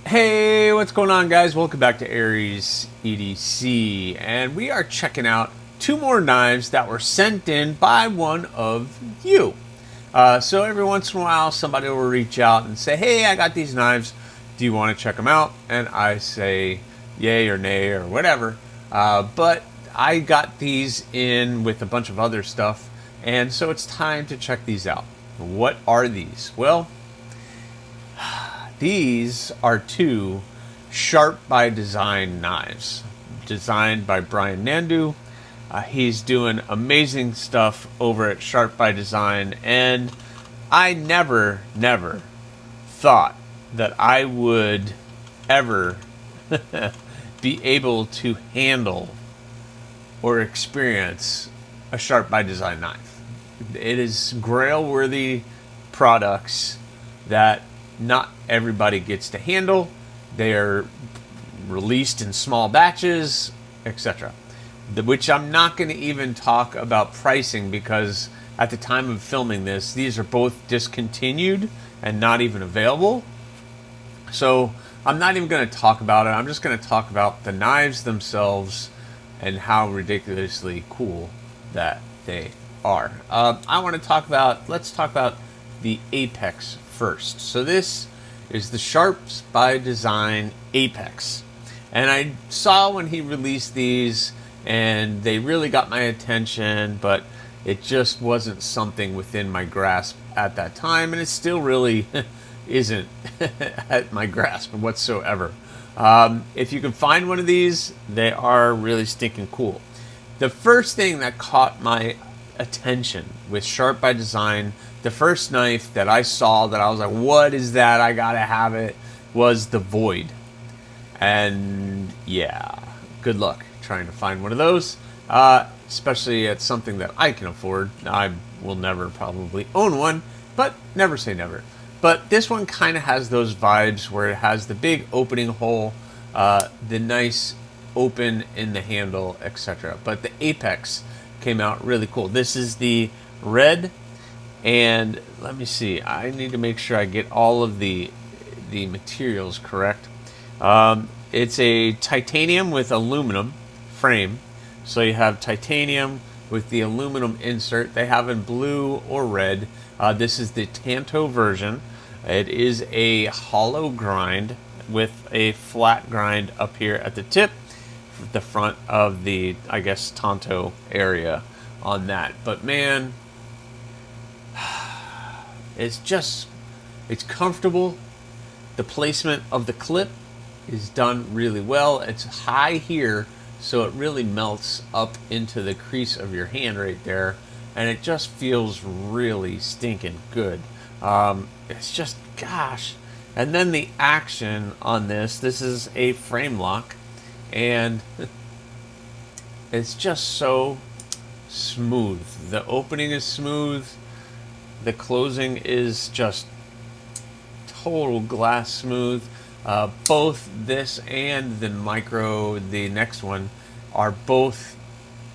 Hey, what's going on, guys? Welcome back to AriesEDC, and we are checking out two more knives that were sent in by one of you. So every once in a while, somebody will reach out and say, "Hey, I got these knives. Do you want to check them out?" And I say, "Yay" or "nay" or whatever. But I got these in with a bunch of other stuff, and so it's time to check these out. What are these? Well, these are two Sharp by Design knives, designed by Brian Nandu. He's doing amazing stuff over at Sharp by Design, and I never thought that I would ever be able to handle or experience a Sharp by Design knife. It is grail-worthy products that not everybody gets to handle. They are released in small batches, etc. Which I'm not going to even talk about pricing, because at the time of filming this, these are both discontinued and not even available. So I'm not even going to talk about it. I'm just going to talk about the knives themselves and how ridiculously cool that they are. Let's talk about the Apex first. So this is the Sharp by Design Apex. And I saw when he released these, and they really got my attention, but it just wasn't something within my grasp at that time, and it still really isn't at my grasp whatsoever. If you can find one of these, they are really stinking cool. The first thing that caught my attention with Sharp by Design, the first knife that I saw that I was like, what is that? I gotta have it, was the Void. And yeah, good luck trying to find one of those, especially at something that I can afford. I will never probably own one, but never say never. But this one kind of has those vibes where it has the big opening hole, the nice open in the handle, etc. But the Apex came out really cool. This is the red, and let me see, I need to make sure I get all of the materials correct. It's a titanium with aluminum frame, so you have titanium with the aluminum insert. They have in blue or red. This is the Tanto version. It is a hollow grind with a flat grind up here at the tip, the front of the, I guess, Tanto area on that. But man, it's comfortable. The placement of the clip is done really well. It's high here, so it really melts up into the crease of your hand right there, and it just feels really stinking good. It's just, gosh. And then the action on this is a frame lock, and it's just so smooth. The opening is smooth. The closing is just total glass smooth. Both this and the next one, are both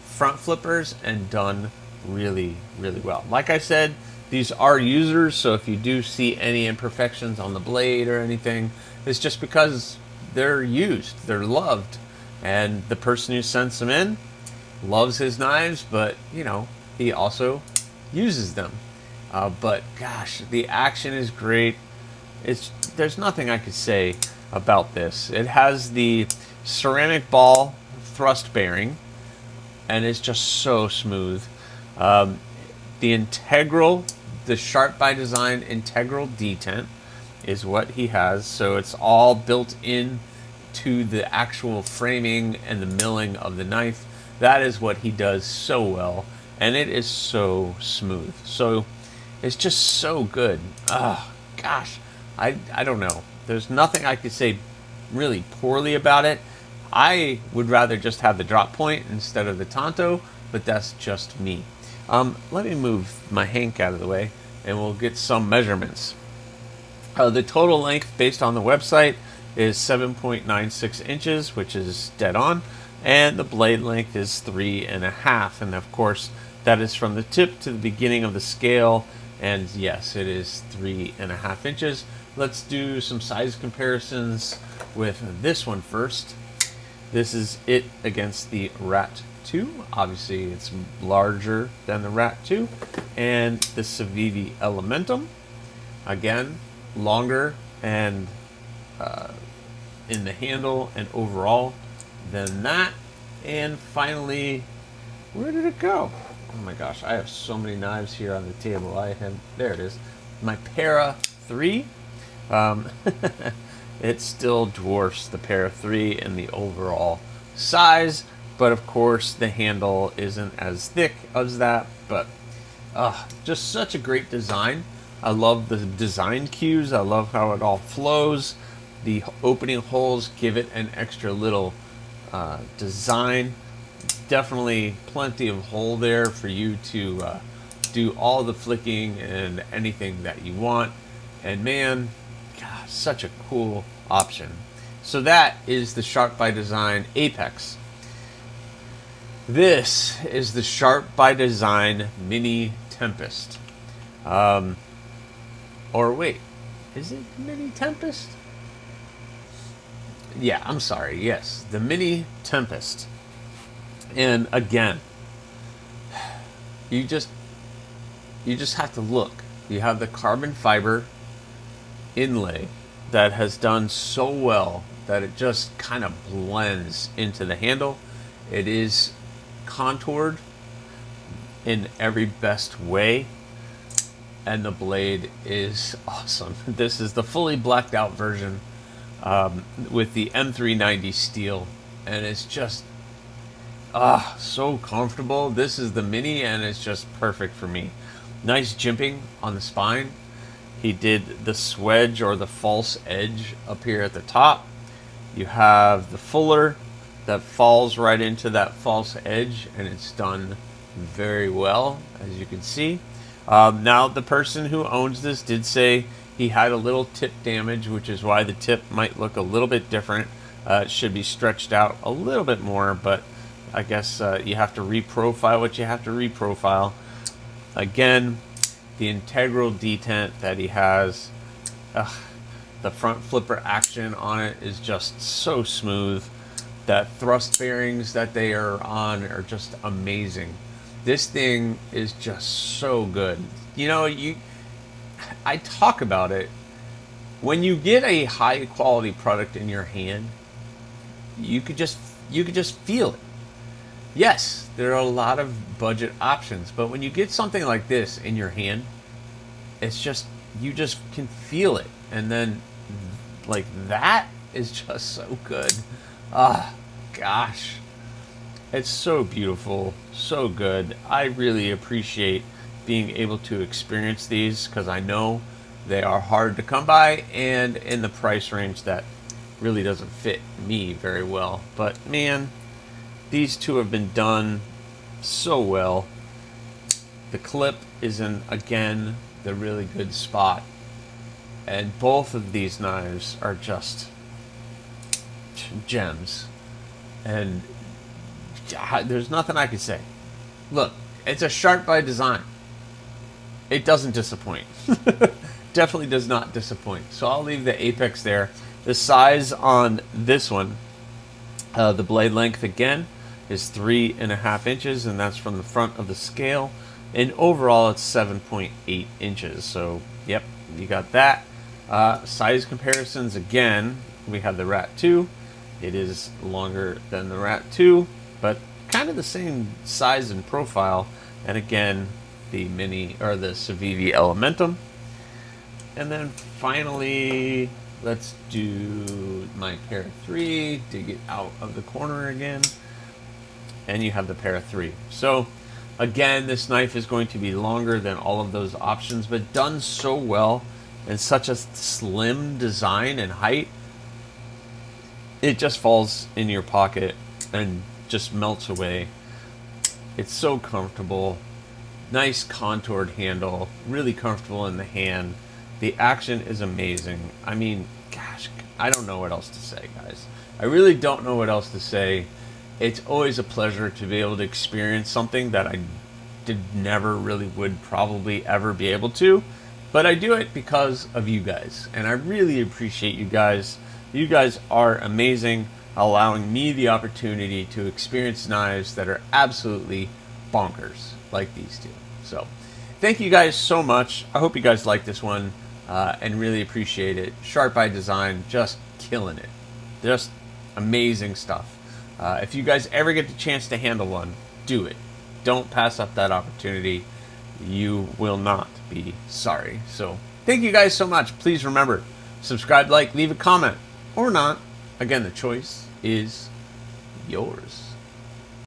front flippers and done really well. Like I said, these are users, so if you do see any imperfections on the blade or anything, it's just because they're used, they're loved, and the person who sends them in loves his knives, but you know, he also uses them. But gosh, the action is great. There's nothing I could say about this. It has the ceramic ball thrust bearing, and it's just so smooth. The Sharp by Design integral detent is what he has, so it's all built in to the actual framing and the milling of the knife. That is what he does so well, and it is so smooth. So it's just so good. Oh gosh, I don't know. There's nothing I could say really poorly about it. I would rather just have the drop point instead of the Tanto, but that's just me. Let me move my Hank out of the way, and we'll get some measurements. The total length based on the website is 7.96 inches, which is dead on, and the blade length is 3.5, and of course that is from the tip to the beginning of the scale, and yes, it is 3.5 inches. let's do some size comparisons with this one first. This is it against the Rat 2. Obviously, it's larger than the Rat 2. And the Civivi Elementum. Again, longer and in the handle and overall than that. And finally, where did it go? Oh my gosh, I have so many knives here on the table. There it is. My Para 3. It still dwarfs the Para 3 in the overall size, but of course the handle isn't as thick as that. But just such a great design. I love the design cues. I love how it all flows. The opening holes give it an extra little design. Definitely plenty of hole there for you to do all the flicking and anything that you want. And man, God, such a cool option. So that is the Sharp by Design Apex. This is the Sharp by Design Mini Tempest. Or wait, is it Mini Tempest? Yeah, I'm sorry. Yes, the Mini Tempest. And again, you just have to look. You have the carbon fiber inlay that has done so well that it just kind of blends into the handle. It is contoured in every best way, and the blade is awesome. This is the fully blacked out version with the M390 steel, and it's just so comfortable. This is the mini, and it's just perfect for me. Nice jimping on the spine. He did the swedge or the false edge up here at the top. You have the fuller that falls right into that false edge, and it's done very well, as you can see. Now, the person who owns this did say he had a little tip damage, which is why the tip might look a little bit different. It should be stretched out a little bit more, but I guess you have to reprofile what you have to reprofile. Again, the integral detent that he has, the front flipper action on it is just so smooth. That thrust bearings that they are on are just amazing. This thing is just so good. You know, I talk about it. When you get a high quality product in your hand, you could just feel it. Yes, there are a lot of budget options, but when you get something like this in your hand, it's just, you just can feel it. And then, like, that is just so good. Gosh. It's so beautiful, so good. I really appreciate being able to experience these, because I know they are hard to come by and in the price range that really doesn't fit me very well. But man, these two have been done so well. The clip is in, again, the really good spot. And both of these knives are just gems. And there's nothing I could say. Look, it's a Sharp by Design. It doesn't disappoint. Definitely does not disappoint. So I'll leave the Apex there. The size on this one, the blade length again, is 3.5 inches, and that's from the front of the scale. And overall, it's 7.8 inches. So, yep, you got that. Size comparisons, again, we have the Rat 2. It is longer than the Rat 2, but kind of the same size and profile. And again, the mini, or the Civivi Elementum. And then finally, let's do my Para 3 to get out of the corner again. And you have the Para 3. So again, this knife is going to be longer than all of those options, but done so well and such a slim design and height, it just falls in your pocket and just melts away. It's so comfortable. Nice contoured handle, really comfortable in the hand. The action is amazing. I mean, gosh, I don't know what else to say, guys. I really don't know what else to say. It's always a pleasure to be able to experience something that I never really would probably ever be able to. But I do it because of you guys, and I really appreciate you guys. You guys are amazing, allowing me the opportunity to experience knives that are absolutely bonkers, like these two. So, thank you guys so much. I hope you guys like this one, and really appreciate it. Sharp by Design, just killing it. Just amazing stuff. If you guys ever get the chance to handle one, do it. Don't pass up that opportunity. You will not be sorry. So, thank you guys so much. Please remember, subscribe, like, leave a comment, or not. Again, the choice is yours.